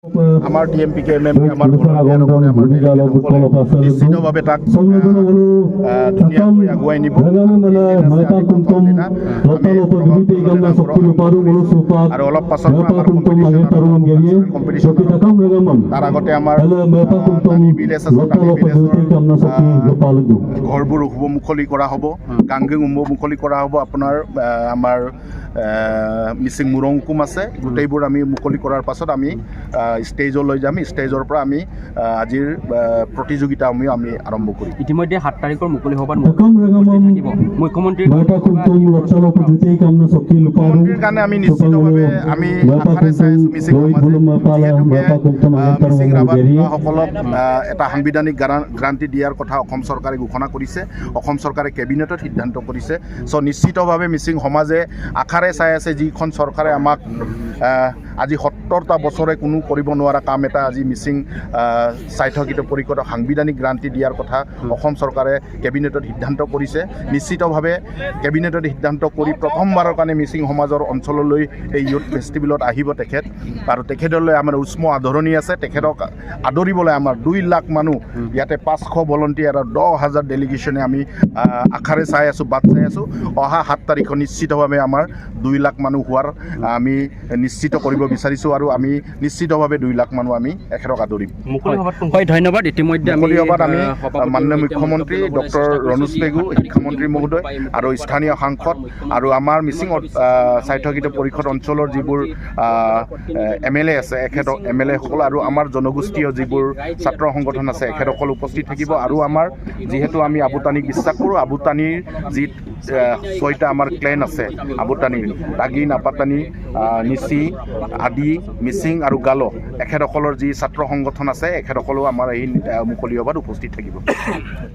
আমাৰ ডিএমপিকে এমএমপি আমাৰ নিশ্চিতভাৱে তাক ধুনীয়াকৈ আগুৱাই নিব আৰু অলপ পাছত তাৰ আগতে আমাৰ ঘৰবোৰ মুকলি কৰা হ'ব, গাংগিং মুকলি কৰা হ'ব। আপোনাৰ আমাৰ মিচিং মুৰং হুকুম আছে, গোটেইবোৰ আমি মুকলি কৰাৰ পাছত আমি ষ্টেজলৈ যাম। ষ্টেজৰ পৰা আমি আজিৰ প্ৰতিযোগিতা আমি আৰম্ভ কৰিম। ইতিমধ্যে 7 তাৰিখৰ মুকলি সভাত মুখ্যমন্ত্ৰীৰ কাৰণে আমি নিশ্চিতভাৱে আমি আশাৰে চাই আছোঁ মিচিং মিচিং ৰাভাসকলক এটা সাংবিধানিক গ্ৰান্টি দিয়াৰ কথা অসম চৰকাৰে ঘোষণা কৰিছে, অসম চৰকাৰে কেবিনেটত সিদ্ধান্ত কৰিছে। চ' নিশ্চিতভাৱে মিচিং সমাজে আশাৰে চাই আছে যিখন চৰকাৰে আমাক আজি 70টা বছৰে কোনো কৰিব নোৱাৰা কাম এটা আজি মিচিং স্বায়ত্তশাসিত পৰিষদক সাংবিধানিক গ্ৰান্টি দিয়াৰ কথা অসম চৰকাৰে কেবিনেটত সিদ্ধান্ত কৰিছে। নিশ্চিতভাৱে কেবিনেটত সিদ্ধান্ত কৰি প্ৰথমবাৰৰ কাৰণে মিচিং সমাজৰ অঞ্চললৈ এই ইউথ ফেষ্টিভেলত আহিব তেখেত, আৰু তেখেতলৈ আমাৰ উষ্ম আদৰণি আছে। তেখেতক আদৰিবলৈ আমাৰ 2 লাখ মানুহ ইয়াতে 500 ভলণ্টিয়াৰ আৰু 10,000 ডেলিগেশ্যনে আমি আশাৰে চাই আছোঁ, বাট চাই আছোঁ। অহা 7 তাৰিখত নিশ্চিতভাৱে আমাৰ 2 লাখ মানুহ হোৱাৰ আমি নিশ্চিত কৰিব বিচাৰিছোঁ, আৰু আমি নিশ্চিতভাৱে 2 লাখ মানুহ আমি এখেতক আদৰিম। হয়, ধন্যবাদ। ইতিমধ্যে মুকলি সভাত আমি মাননীয় মুখ্যমন্ত্ৰী ডক্টৰ ৰণোজ পেগু, শিক্ষামন্ত্ৰী মহোদয় আৰু স্থানীয় সাংসদ আৰু আমাৰ মিচিং স্বায়ত্তশাসিত পৰিষদ অঞ্চলৰ যিবোৰ MLA আছে এখেতক MLAসকল আৰু আমাৰ জনগোষ্ঠীয় যিবোৰ ছাত্ৰ সংগঠন আছে এখেতসকল উপস্থিত থাকিব। আৰু আমাৰ যিহেতু আমি আবুতানীক বিশ্বাস কৰোঁ, আবুতানীৰ যি 6টা আমাৰ ক্লেন আছে, আবুতানীৰ টাগি, নাপাতানী, নিচি, আদি, মিচিং আৰু গালো, এখেতসকলৰ যি ছাত্ৰ সংগঠন আছে এখেতসকলেও আমাৰ এই মুকলি সভাত উপস্থিত থাকিব।